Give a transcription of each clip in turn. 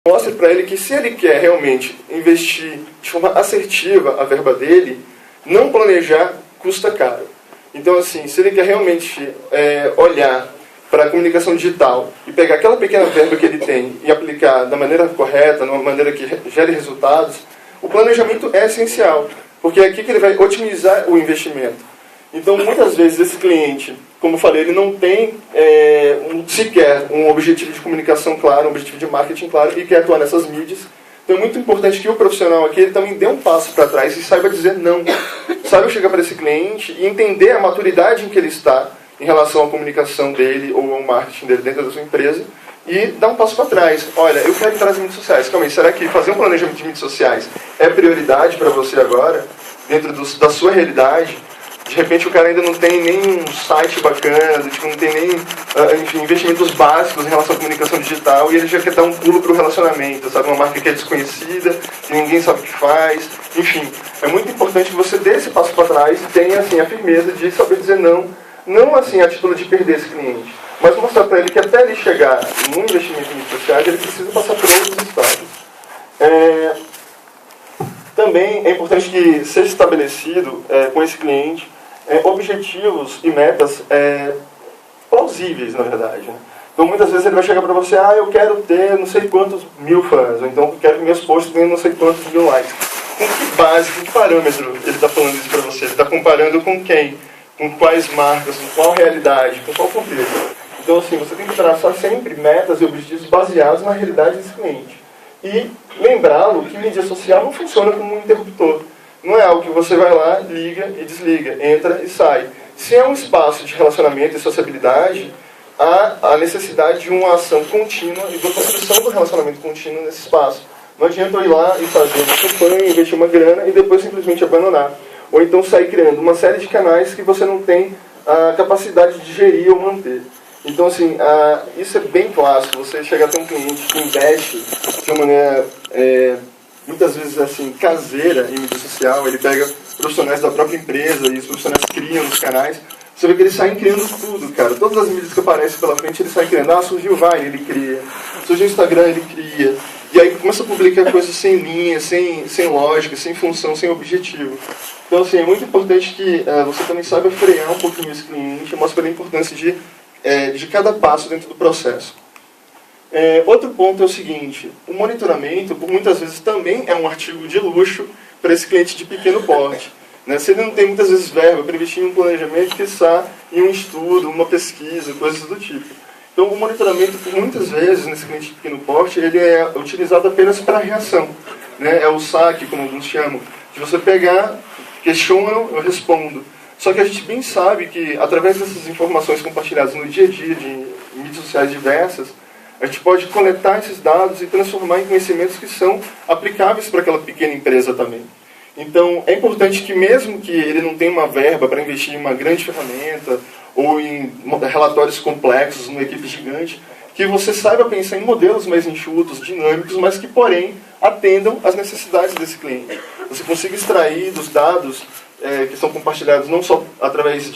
mostre para ele que se ele quer realmente investir de forma assertiva a verba dele, não planejar custa caro. Então, assim, se ele quer realmente olhar para a comunicação digital e pegar aquela pequena verba que ele tem e aplicar da maneira correta, de uma maneira que gere resultados, o planejamento é essencial, porque é aqui que ele vai otimizar o investimento. Então, muitas vezes, esse cliente, como eu falei, ele não tem sequer um objetivo de comunicação claro, um objetivo de marketing claro e quer atuar nessas mídias. Então, é muito importante que o profissional aqui ele também dê um passo para trás e saiba dizer não. Saiba chegar para esse cliente e entender a maturidade em que ele está em relação à comunicação dele ou ao marketing dele dentro da sua empresa e dar um passo para trás. Olha, eu quero entrar nas mídias sociais. Calma aí, será que fazer um planejamento de mídias sociais é prioridade para você agora, dentro da sua realidade? De repente o cara ainda não tem nem um site bacana, não tem nem enfim, investimentos básicos em relação à comunicação digital e ele já quer dar um pulo para o relacionamento, sabe? Uma marca que é desconhecida, que ninguém sabe o que faz. Enfim, é muito importante que você dê esse passo para trás e tenha assim, a firmeza de saber dizer não assim a título de perder esse cliente, mas mostrar para ele que até ele chegar no investimento em mídias sociais, ele precisa passar por outros estágios. Também é importante que seja estabelecido com esse cliente objetivos e metas plausíveis, na verdade. Né? Então, muitas vezes ele vai chegar para você, eu quero ter não sei quantos mil fãs, ou então eu quero que meus posts tenham não sei quantos mil likes. Com que base, com que parâmetro ele está falando isso para você? Ele está comparando com quem? Com quais marcas, com qual realidade, com qual contexto? Então, assim, você tem que traçar sempre metas e objetivos baseados na realidade desse cliente. E lembrá-lo que mídia social não funciona como um interruptor. Não é algo que você vai lá, liga e desliga, entra e sai. Se é um espaço de relacionamento e sociabilidade, há a necessidade de uma ação contínua e de uma construção do relacionamento contínuo nesse espaço. Não adianta eu ir lá e fazer uma campanha, investir uma grana e depois simplesmente abandonar. Ou então sair criando uma série de canais que você não tem a capacidade de gerir ou manter. Então, assim, isso é bem clássico. Você chegar a ter um cliente que investe de uma maneira, muitas vezes, assim, caseira em mídia social. Ele pega profissionais da própria empresa e os profissionais criam os canais. Você vê que eles saem criando tudo, cara. Todas as mídias que aparecem pela frente, ele sai criando. Surgiu o Vine, ele cria. Surgiu o Instagram, ele cria. E aí começa a publicar coisas sem linha, sem lógica, sem função, sem objetivo. Então, assim, é muito importante que você também saiba frear um pouquinho esse cliente e mostre a importância de cada passo dentro do processo. Outro ponto é o seguinte, o monitoramento, por muitas vezes, também é um artigo de luxo para esse cliente de pequeno porte. Né? Se ele não tem muitas vezes verba para investir em um planejamento, que está em um estudo, uma pesquisa, coisas do tipo. Então, o monitoramento, por muitas vezes, nesse cliente de pequeno porte, ele é utilizado apenas para reação. Né? É o saque, como alguns chamam, de você pegar, questionam, eu respondo. Só que a gente bem sabe que, através dessas informações compartilhadas no dia a dia de mídias sociais diversas, a gente pode coletar esses dados e transformar em conhecimentos que são aplicáveis para aquela pequena empresa também. Então, é importante que, mesmo que ele não tenha uma verba para investir em uma grande ferramenta ou em relatórios complexos, numa equipe gigante, que você saiba pensar em modelos mais enxutos, dinâmicos, mas que, porém, atendam às necessidades desse cliente. Você consiga extrair dos dados que são compartilhados não só através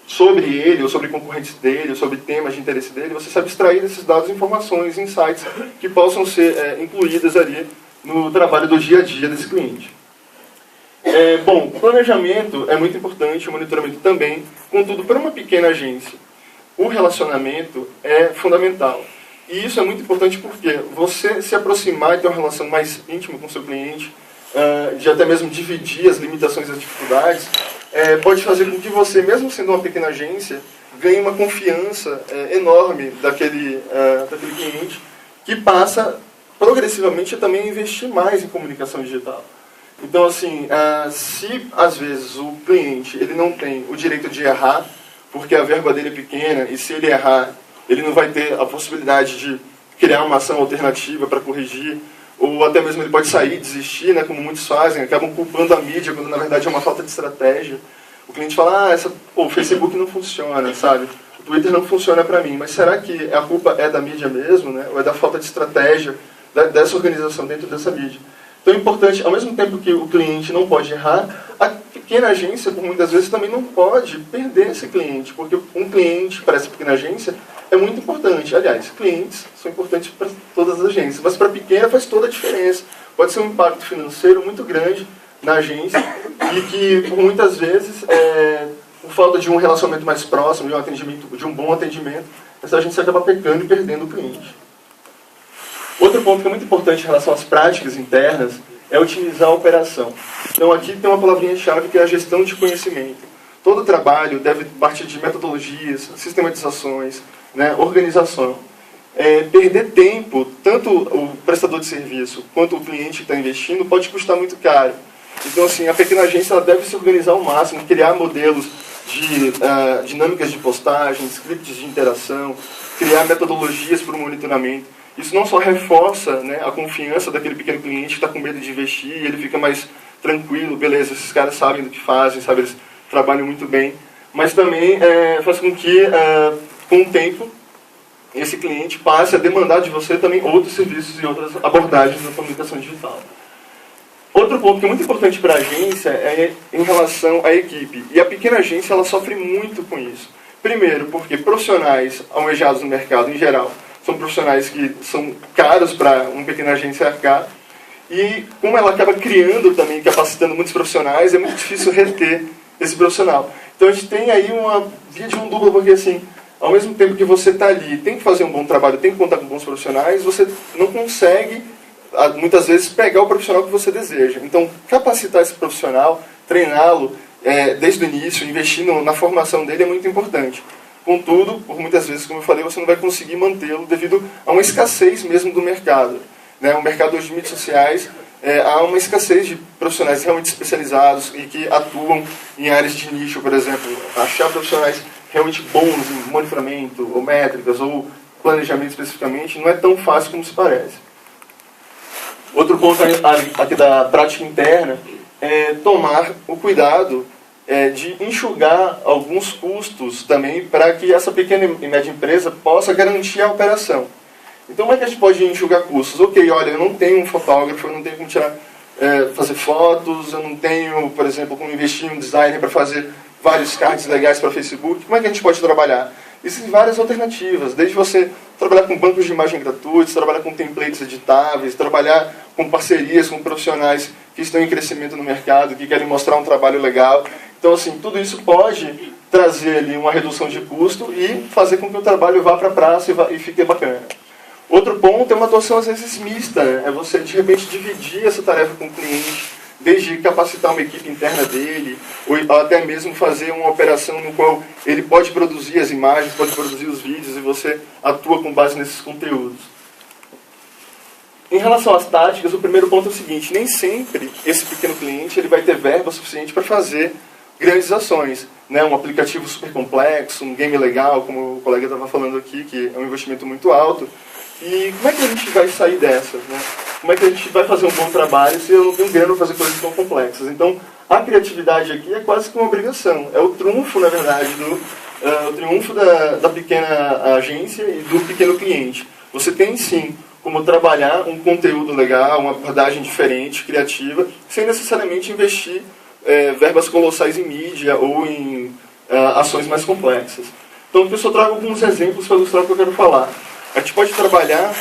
sobre ele, ou sobre concorrentes dele, ou sobre temas de interesse dele, você sabe extrair desses dados informações, insights, que possam ser incluídas ali no trabalho do dia a dia desse cliente. Bom, o planejamento é muito importante, o monitoramento também, contudo, para uma pequena agência, o relacionamento é fundamental. E isso é muito importante porque você se aproximar e ter uma relação mais íntima com o seu cliente, de até mesmo dividir as limitações e as dificuldades, pode fazer com que você, mesmo sendo uma pequena agência, ganhe uma confiança enorme daquele cliente, que passa progressivamente a também investir mais em comunicação digital. Então, assim, se às vezes o cliente ele não tem o direito de errar, porque a verba dele é pequena, e se ele errar, ele não vai ter a possibilidade de criar uma ação alternativa para corrigir, ou até mesmo ele pode sair, desistir, né, como muitos fazem, acabam culpando a mídia, quando na verdade é uma falta de estratégia. O cliente fala, o Facebook não funciona, sabe? O Twitter não funciona para mim, mas será que a culpa é da mídia mesmo, né? Ou é da falta de estratégia dessa organização dentro dessa mídia? Então é importante, ao mesmo tempo que o cliente não pode errar, a pequena agência, por muitas vezes, também não pode perder esse cliente, porque um cliente para essa pequena agência é muito importante. Aliás, clientes são importantes para todas as agências, mas para a pequena faz toda a diferença. Pode ser um impacto financeiro muito grande na agência e que, por muitas vezes, por falta de um relacionamento mais próximo, de um bom atendimento, essa agência acaba pecando e perdendo o cliente. Outro ponto que é muito importante em relação às práticas internas é otimizar a operação. Então aqui tem uma palavrinha-chave que é a gestão de conhecimento. Todo trabalho deve partir de metodologias, sistematizações, né, organização. Perder tempo, tanto o prestador de serviço quanto o cliente que está investindo, pode custar muito caro. Então assim, a pequena agência ela deve se organizar ao máximo, criar modelos de dinâmicas de postagem, scripts de interação, criar metodologias para o monitoramento. Isso não só reforça, né, a confiança daquele pequeno cliente que está com medo de investir, e ele fica mais tranquilo, beleza, esses caras sabem do que fazem, sabe, eles trabalham muito bem, mas também faz com que, com o tempo, esse cliente passe a demandar de você também outros serviços e outras abordagens na comunicação digital. Outro ponto que é muito importante para a agência é em relação à equipe. E a pequena agência ela sofre muito com isso. Primeiro, porque profissionais almejados no mercado em geral são profissionais que são caros para uma pequena agência arcar. E como ela acaba criando também, capacitando muitos profissionais, é muito difícil reter esse profissional. Então a gente tem aí uma via de mão dupla, porque assim, ao mesmo tempo que você está ali, tem que fazer um bom trabalho, tem que contar com bons profissionais, você não consegue, muitas vezes, pegar o profissional que você deseja. Então, capacitar esse profissional, treiná-lo desde o início, investir na formação dele é muito importante. Contudo, por muitas vezes, como eu falei, você não vai conseguir mantê-lo devido a uma escassez mesmo do mercado. Né? O mercado hoje de mídias sociais, há uma escassez de profissionais realmente especializados e que atuam em áreas de nicho, por exemplo. Achar profissionais realmente bons em monitoramento, ou métricas, ou planejamento especificamente, não é tão fácil como se parece. Outro ponto aqui da prática interna é tomar o cuidado de enxugar alguns custos também para que essa pequena e média empresa possa garantir a operação. Então, como é que a gente pode enxugar custos? Ok, olha, eu não tenho um fotógrafo, eu não tenho como fazer fotos, eu não tenho, por exemplo, como investir em um designer para fazer vários cards legais para Facebook. Como é que a gente pode trabalhar? Existem várias alternativas, desde você trabalhar com bancos de imagem gratuitos, trabalhar com templates editáveis, trabalhar com parcerias com profissionais que estão em crescimento no mercado, que querem mostrar um trabalho legal. Então, assim, tudo isso pode trazer ali uma redução de custo e fazer com que o trabalho vá para a praça e fique bacana. Outro ponto é uma atuação, às vezes, mista. Né? É você, de repente, dividir essa tarefa com o cliente, desde capacitar uma equipe interna dele, ou até mesmo fazer uma operação no qual ele pode produzir as imagens, pode produzir os vídeos, e você atua com base nesses conteúdos. Em relação às táticas, o primeiro ponto é o seguinte: nem sempre esse pequeno cliente ele vai ter verba suficiente para fazer grandes ações. Né? Um aplicativo super complexo, um game legal, como o colega estava falando aqui, que é um investimento muito alto. E como é que a gente vai sair dessa? Né? Como é que a gente vai fazer um bom trabalho se eu não tenho grana para fazer coisas tão complexas? Então, a criatividade aqui é quase que uma obrigação. É o trunfo, na verdade, o triunfo da pequena agência e do pequeno cliente. Você tem, sim, como trabalhar um conteúdo legal, uma abordagem diferente, criativa, sem necessariamente investir verbas colossais em mídia ou em ações mais complexas. Então, eu só trago alguns exemplos para ilustrar o que eu quero falar. A gente pode trabalhar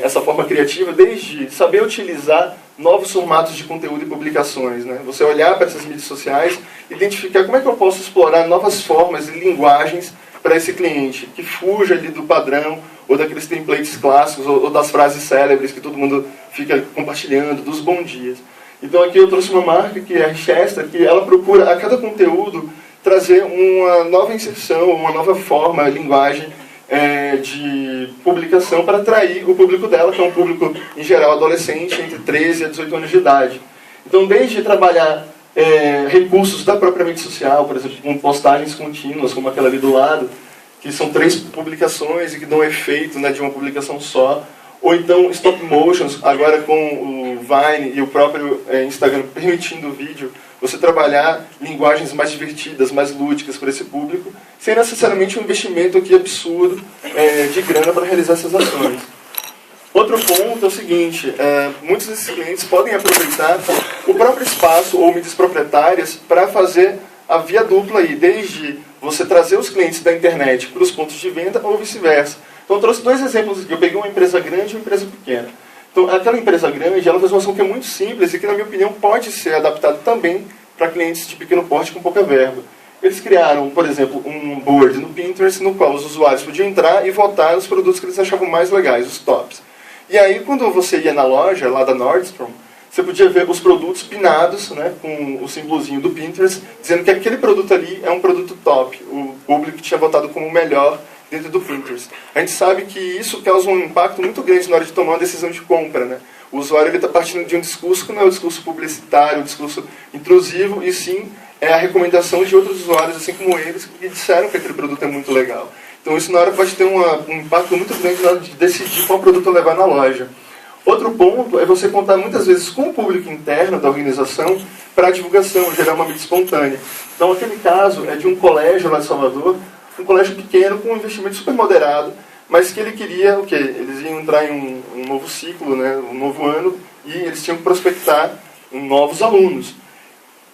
essa forma criativa desde saber utilizar novos formatos de conteúdo e publicações. Né? Você olhar para essas mídias sociais, identificar como é que eu posso explorar novas formas e linguagens para esse cliente, que fuja ali do padrão, ou daqueles templates clássicos, ou das frases célebres que todo mundo fica compartilhando, dos bons dias. Então aqui eu trouxe uma marca, que é a Chester, que ela procura a cada conteúdo trazer uma nova inserção, uma nova forma, linguagem, de publicação para atrair o público dela, que é um público, em geral, adolescente, entre 13 a 18 anos de idade. Então, desde trabalhar recursos da própria mídia social, por exemplo, com postagens contínuas, como aquela ali do lado, que são 3 publicações e que dão efeito, né, de uma publicação só, ou então stop motions, agora com o Vine e o próprio Instagram permitindo o vídeo, você trabalhar linguagens mais divertidas, mais lúdicas para esse público, sem necessariamente um investimento aqui absurdo de grana para realizar essas ações. Outro ponto é o seguinte, muitos desses clientes podem aproveitar o próprio espaço ou mídias proprietárias para fazer a via dupla aí, desde você trazer os clientes da internet para os pontos de venda ou vice-versa. Então eu trouxe dois exemplos aqui, eu peguei uma empresa grande e uma empresa pequena. Então aquela empresa grande, ela faz uma ação que é muito simples e que na minha opinião pode ser adaptada também para clientes de pequeno porte com pouca verba. Eles criaram, por exemplo, um board no Pinterest no qual os usuários podiam entrar e votar nos produtos que eles achavam mais legais, os tops. E aí, quando você ia na loja, lá da Nordstrom, você podia ver os produtos pinados, né, com o símbolozinho do Pinterest, dizendo que aquele produto ali é um produto top. O público tinha votado como o melhor dentro do Pinterest. A gente sabe que isso causa um impacto muito grande na hora de tomar uma decisão de compra, né? O usuário está partindo de um discurso que não é o discurso publicitário, o discurso intrusivo, e sim é a recomendação de outros usuários, assim como eles, que disseram que aquele produto é muito legal. Então isso na hora pode ter um impacto muito grande na hora de decidir qual produto levar na loja. Outro ponto é você contar muitas vezes com o público interno da organização para a divulgação, gerar uma mídia espontânea. Então aquele caso é de um colégio lá de Salvador, um colégio pequeno com um investimento super moderado, mas que ele queria o quê? Eles iam entrar em um novo ciclo, né, um novo ano, e eles tinham que prospectar novos alunos.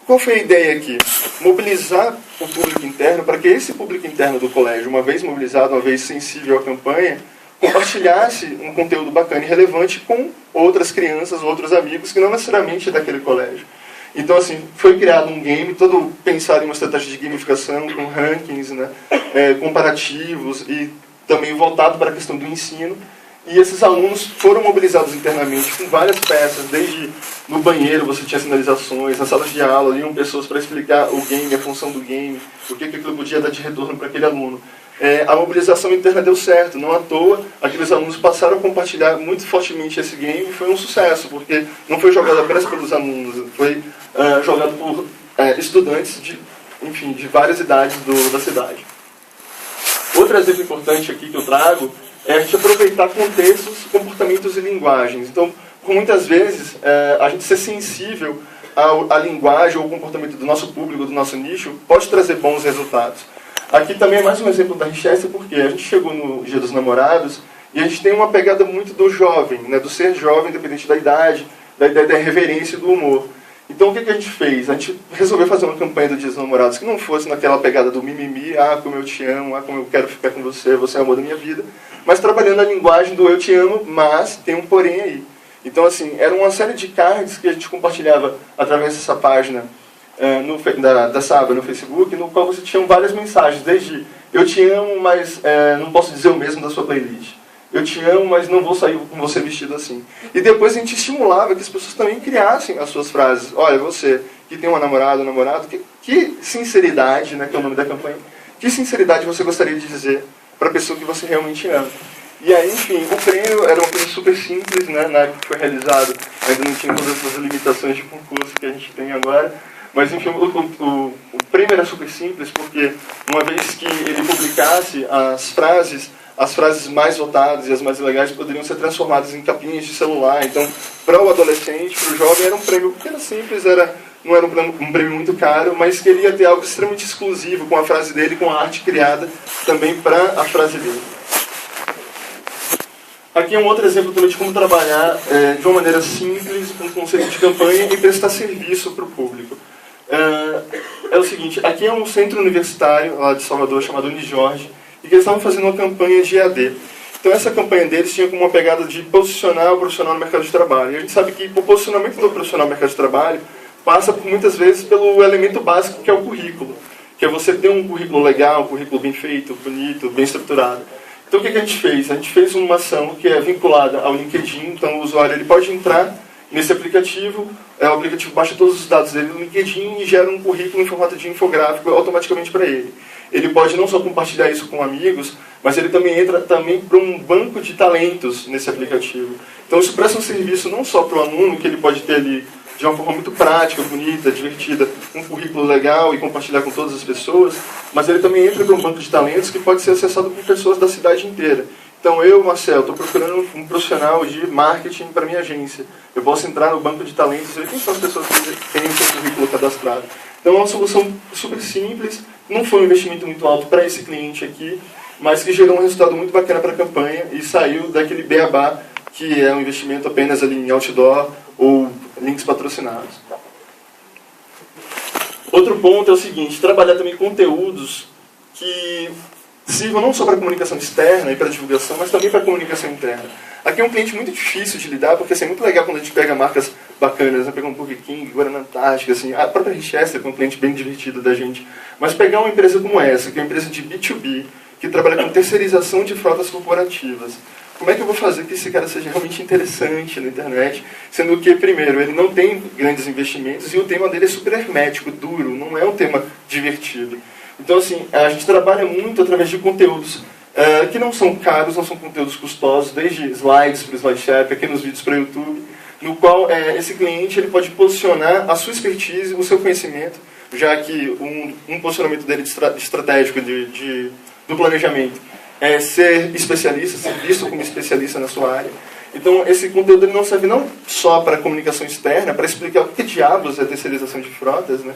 Qual foi a ideia aqui? Mobilizar o público interno para que esse público interno do colégio, uma vez mobilizado, uma vez sensível à campanha, compartilhasse um conteúdo bacana e relevante com outras crianças, outros amigos, que não necessariamente é daquele colégio. Então, assim, foi criado um game, todo pensado em uma estratégia de gamificação, com rankings, né, comparativos e também voltado para a questão do ensino. E esses alunos foram mobilizados internamente com várias peças, desde no banheiro você tinha sinalizações, nas salas de aula iam pessoas para explicar o game, a função do game, o que aquilo podia dar de retorno para aquele aluno. A mobilização interna deu certo, não à toa, aqueles alunos passaram a compartilhar muito fortemente esse game e foi um sucesso, porque não foi jogado apenas pelos alunos, foi jogado por estudantes de várias idades da cidade. Outro exemplo importante aqui que eu trago é a gente aproveitar contextos, comportamentos e linguagens. Então, por muitas vezes, a gente ser sensível à linguagem ou ao comportamento do nosso público, do nosso nicho, pode trazer bons resultados. Aqui também é mais um exemplo da Richester, porque a gente chegou no Dia dos Namorados e a gente tem uma pegada muito do jovem, né, do ser jovem, independente da idade, da ideia da irreverência e do humor. Então o que a gente fez? A gente resolveu fazer uma campanha do Dia dos Namorados que não fosse naquela pegada do mimimi, como eu te amo, como eu quero ficar com você, você é o amor da minha vida, mas trabalhando a linguagem do eu te amo, mas tem um porém aí. Então assim, era uma série de cards que a gente compartilhava através dessa página da Saba no Facebook, no qual você tinha várias mensagens, desde eu te amo, mas não posso dizer o mesmo da sua playlist. Eu te amo, mas não vou sair com você vestido assim. E depois a gente estimulava que as pessoas também criassem as suas frases. Olha, você que tem uma namorada ou namorado, que sinceridade, né, que é o nome da campanha, que sinceridade você gostaria de dizer para a pessoa que você realmente ama. E aí, enfim, o prêmio era uma coisa super simples, né, na época que foi realizado, ainda não tinha todas essas limitações de concurso que a gente tem agora. Mas, enfim, o prêmio era super simples, porque uma vez que ele publicasse as frases mais votadas e as mais legais poderiam ser transformadas em capinhas de celular. Então, para o adolescente, para o jovem, era um prêmio que era simples, não era um prêmio muito caro, mas que ele ia ter algo extremamente exclusivo com a frase dele, com a arte criada também para a frase dele. Aqui é um outro exemplo também de como trabalhar de uma maneira simples, com um conceito de campanha e prestar serviço para o público. É o seguinte, aqui é um centro universitário lá de Salvador chamado Unijorge, e que eles estavam fazendo uma campanha de EAD. Então essa campanha deles tinha como uma pegada de posicionar o profissional no mercado de trabalho. E a gente sabe que o posicionamento do profissional no mercado de trabalho passa por muitas vezes pelo elemento básico que é o currículo. Que é você ter um currículo legal, um currículo bem feito, bonito, bem estruturado. Então o que a gente fez? A gente fez uma ação que é vinculada ao LinkedIn. Então o usuário ele pode entrar nesse aplicativo, o aplicativo baixa todos os dados dele no LinkedIn e gera um currículo em formato de infográfico automaticamente para ele. Ele pode não só compartilhar isso com amigos, mas ele também entra para um banco de talentos nesse aplicativo. Então isso presta um serviço não só para o aluno, que ele pode ter ali de uma forma muito prática, bonita, divertida, um currículo legal e compartilhar com todas as pessoas, mas ele também entra para um banco de talentos que pode ser acessado por pessoas da cidade inteira. Então eu, Marcelo, estou procurando um profissional de marketing para minha agência. Eu posso entrar no banco de talentos e ver quem são as pessoas que têm o seu currículo cadastrado. Então é uma solução super simples, não foi um investimento muito alto para esse cliente aqui, mas que gerou um resultado muito bacana para a campanha e saiu daquele beabá que é um investimento apenas ali em outdoor ou links patrocinados. Outro ponto é o seguinte, trabalhar também conteúdos que sirvam não só para comunicação externa e para divulgação, mas também para comunicação interna. Aqui é um cliente muito difícil de lidar, porque assim, é muito legal quando a gente pega marcas bacanas, né? Pega um Burger King, Guaraná Antártica, assim, a própria Richester, que é um cliente bem divertido da gente. Mas pegar uma empresa como essa, que é uma empresa de B2B, que trabalha com terceirização de frotas corporativas, como é que eu vou fazer que esse cara seja realmente interessante na internet, sendo que, primeiro, ele não tem grandes investimentos e o tema dele é super hermético, duro, não é um tema divertido. Então, assim, a gente trabalha muito através de conteúdos que não são caros, não são conteúdos custosos, desde slides para o SlideShare, pequenos vídeos para o YouTube, no qual esse cliente ele pode posicionar a sua expertise, o seu conhecimento, já que um posicionamento dele estratégico do planejamento é ser especialista, ser visto como especialista na sua área. Então, esse conteúdo ele não serve não só para comunicação externa, para explicar o que diabos é a terceirização de frotas, né?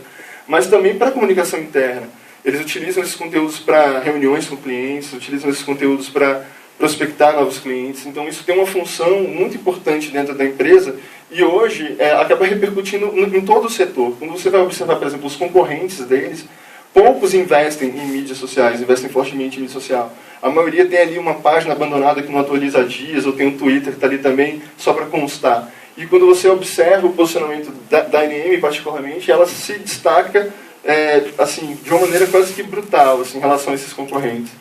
Mas também para a comunicação interna. Eles utilizam esses conteúdos para reuniões com clientes, utilizam esses conteúdos para prospectar novos clientes. Então, isso tem uma função muito importante dentro da empresa e hoje acaba repercutindo em todo o setor. Quando você vai observar, por exemplo, os concorrentes deles, poucos investem em mídias sociais, investem fortemente em mídia social. A maioria tem ali uma página abandonada que não atualiza há dias, ou tem um Twitter que está ali também só para constar. E quando você observa o posicionamento da ANM, particularmente, ela se destaca assim, de uma maneira quase que brutal assim, em relação a esses concorrentes.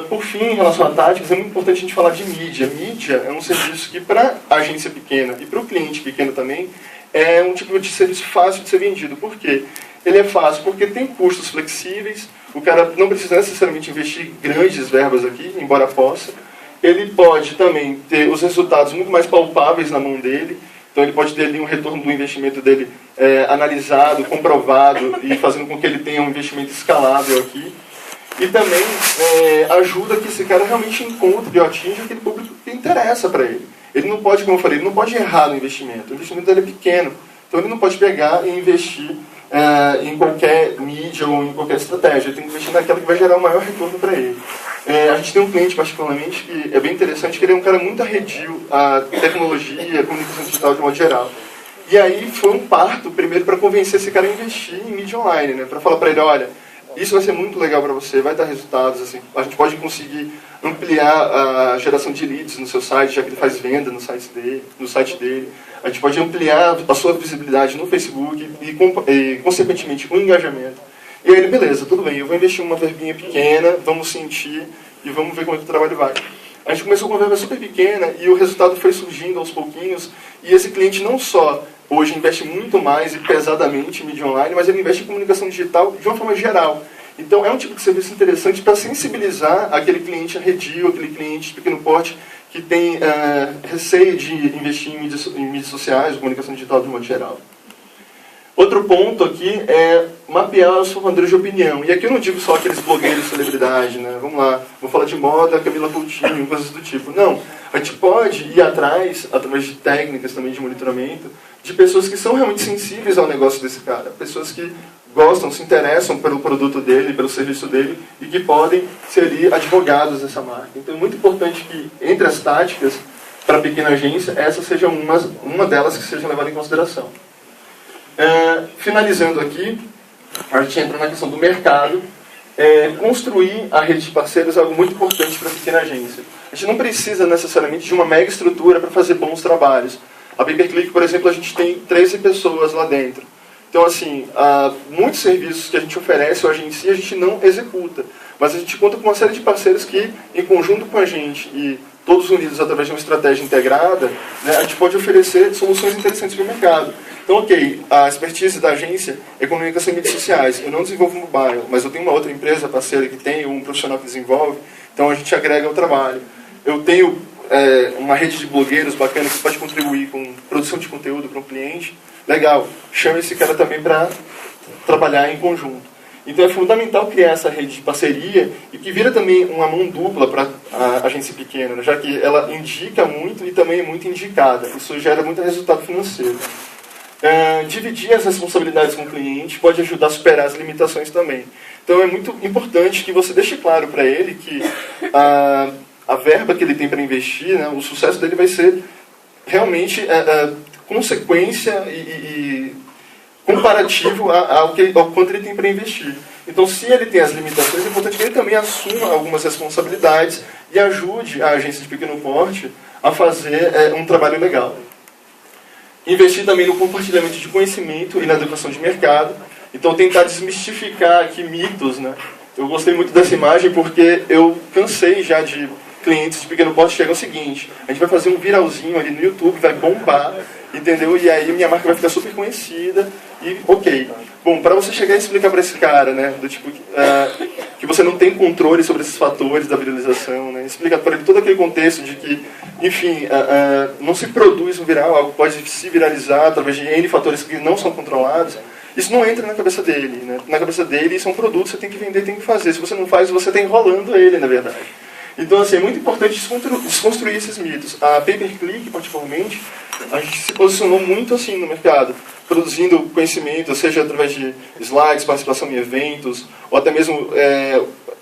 Por fim, em relação a táticas, é muito importante a gente falar de mídia. Mídia é um serviço que, para a agência pequena e para o cliente pequeno também, é um tipo de serviço fácil de ser vendido. Por quê? Ele é fácil porque tem custos flexíveis, o cara não precisa necessariamente investir grandes verbas aqui, embora possa. Ele pode também ter os resultados muito mais palpáveis na mão dele, então ele pode ter ali um retorno do investimento dele analisado, comprovado e fazendo com que ele tenha um investimento escalável aqui. E também ajuda que esse cara realmente encontre e atinja aquele público que interessa para ele. Ele não pode, como eu falei, ele não pode errar no investimento. O investimento dele é pequeno, então ele não pode pegar e investir em qualquer mídia ou em qualquer estratégia. Ele tem que investir naquela que vai gerar o maior retorno para ele. A gente tem um cliente particularmente que é bem interessante, que ele é um cara muito arredio à tecnologia, à comunicação digital de modo geral. E aí foi um parto, primeiro, para convencer esse cara a investir em mídia online, né? Para falar para ele, olha, isso vai ser muito legal para você, vai dar resultados, assim, a gente pode conseguir ampliar a geração de leads no seu site, já que ele faz venda no site dele. A gente pode ampliar a sua visibilidade no Facebook e consequentemente, o engajamento. E aí ele, beleza, tudo bem, eu vou investir uma verbinha pequena, vamos sentir e vamos ver como é que o trabalho vai. A gente começou com uma verba super pequena e o resultado foi surgindo aos pouquinhos. E esse cliente não só hoje investe muito mais e pesadamente em mídia online, mas ele investe em comunicação digital de uma forma geral. Então é um tipo de serviço interessante para sensibilizar aquele cliente arredio, aquele cliente de pequeno porte que tem receio de investir em mídias sociais, comunicação digital de um modo geral. Outro ponto aqui é mapear os formadores de opinião. E aqui eu não digo só aqueles blogueiros celebridade, né? Vamos lá, vou falar de moda, Camila Coutinho, coisas do tipo. Não, a gente pode ir atrás, através de técnicas também de monitoramento, de pessoas que são realmente sensíveis ao negócio desse cara. Pessoas que gostam, se interessam pelo produto dele, pelo serviço dele, e que podem ser advogados dessa marca. Então é muito importante que, entre as táticas para a pequena agência, essa seja uma delas que seja levada em consideração. Finalizando aqui, a gente entra na questão do mercado. Construir a rede de parceiros é algo muito importante para a pequena agência. A gente não precisa necessariamente de uma mega estrutura para fazer bons trabalhos. A Paperclick, por exemplo, a gente tem 13 pessoas lá dentro. Então, assim, muitos serviços que a gente oferece ou agencia, a gente não executa. Mas a gente conta com uma série de parceiros que, em conjunto com a gente e todos unidos através de uma estratégia integrada, né, a gente pode oferecer soluções interessantes para o mercado. Então, ok, a expertise da agência é comunicação em mídias sociais. Eu não desenvolvo mobile, mas eu tenho uma outra empresa parceira que tem, um profissional que desenvolve, então a gente agrega ao trabalho. Eu tenho uma rede de blogueiros bacana que pode contribuir com produção de conteúdo para um cliente. Legal, chama esse cara também para trabalhar em conjunto. Então é fundamental criar essa rede de parceria e que vira também uma mão dupla para a agência pequena, né? Já que ela indica muito e também é muito indicada. Isso gera muito resultado financeiro. Dividir as responsabilidades com o cliente pode ajudar a superar as limitações também. Então é muito importante que você deixe claro para ele que a verba que ele tem para investir, né, o sucesso dele vai ser realmente consequência e comparativo ao quanto ele tem para investir. Então, se ele tem as limitações, é importante que ele também assuma algumas responsabilidades e ajude a agência de pequeno porte a fazer um trabalho legal. Investir também no compartilhamento de conhecimento e na educação de mercado. Então, tentar desmistificar aqui mitos, né? Eu gostei muito dessa imagem porque eu cansei já de clientes de pequeno porte chegam o seguinte: a gente vai fazer um viralzinho ali no YouTube, vai bombar, entendeu? E aí minha marca vai ficar super conhecida e ok. Bom, para você chegar e explicar para esse cara, né, do tipo que você não tem controle sobre esses fatores da viralização, né, explica para ele todo aquele contexto de que, enfim, não se produz um viral, algo pode se viralizar através de N fatores que não são controlados. Isso não entra na cabeça dele, né? Na cabeça dele isso é um produto que você tem que vender, tem que fazer. Se você não faz, você está enrolando ele, na verdade. Então, assim, é muito importante desconstruir esses mitos. A Pay-Per-Click, particularmente, a gente se posicionou muito assim no mercado, produzindo conhecimento, seja através de slides, participação em eventos, ou até mesmo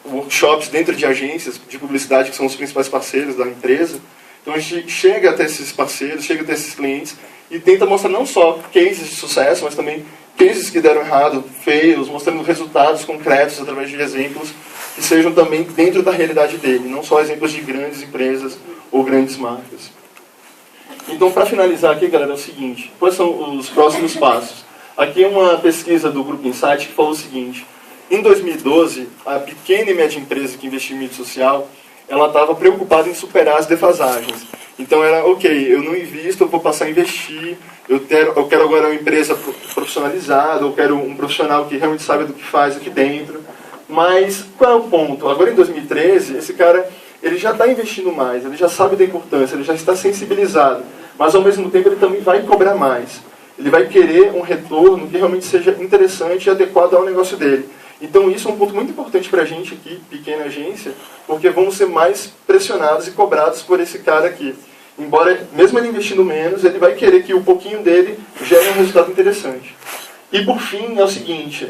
workshops dentro de agências de publicidade, que são os principais parceiros da empresa. Então, a gente chega até esses parceiros, chega até esses clientes, e tenta mostrar não só cases de sucesso, mas também cases que deram errado, feios, mostrando resultados concretos através de exemplos que sejam também dentro da realidade dele, não só exemplos de grandes empresas ou grandes marcas. Então, para finalizar aqui, galera, é o seguinte: quais são os próximos passos? Aqui é uma pesquisa do Grupo Insight que falou o seguinte: em 2012, a pequena e média empresa que investia em mídia social, ela estava preocupada em superar as defasagens. Então era, ok, eu não invisto, eu vou passar a investir, eu quero agora uma empresa profissionalizada, eu quero um profissional que realmente sabe do que faz aqui dentro. Mas qual é o ponto? Agora em 2013, esse cara ele já está investindo mais, ele já sabe da importância, ele já está sensibilizado, mas ao mesmo tempo ele também vai cobrar mais. Ele vai querer um retorno que realmente seja interessante e adequado ao negócio dele. Então isso é um ponto muito importante para a gente aqui, pequena agência, porque vamos ser mais pressionados e cobrados por esse cara aqui. Embora, mesmo ele investindo menos, ele vai querer que o pouquinho dele gere um resultado interessante. E por fim, é o seguinte,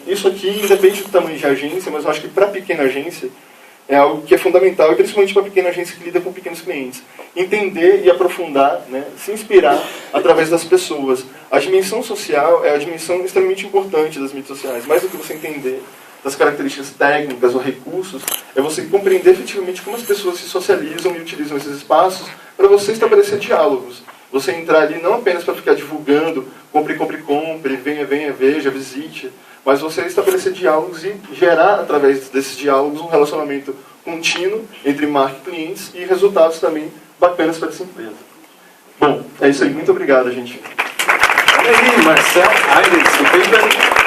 isso aqui independe do tamanho de agência, mas eu acho que para pequena agência é algo que é fundamental, e principalmente para pequena agência que lida com pequenos clientes. Entender e aprofundar, né, se inspirar através das pessoas. A dimensão social é a dimensão extremamente importante das mídias sociais. Mais do que você entender das características técnicas ou recursos, é você compreender efetivamente como as pessoas se socializam e utilizam esses espaços para você estabelecer diálogos. Você entrar ali não apenas para ficar divulgando, compre, compre, compre, venha, venha, veja, visite, mas você estabelecer diálogos e gerar, através desses diálogos, um relacionamento contínuo entre marca e clientes e resultados também bacanas para essa empresa. Bom, é isso aí. Muito obrigado, gente. E aí, Marcel Aires,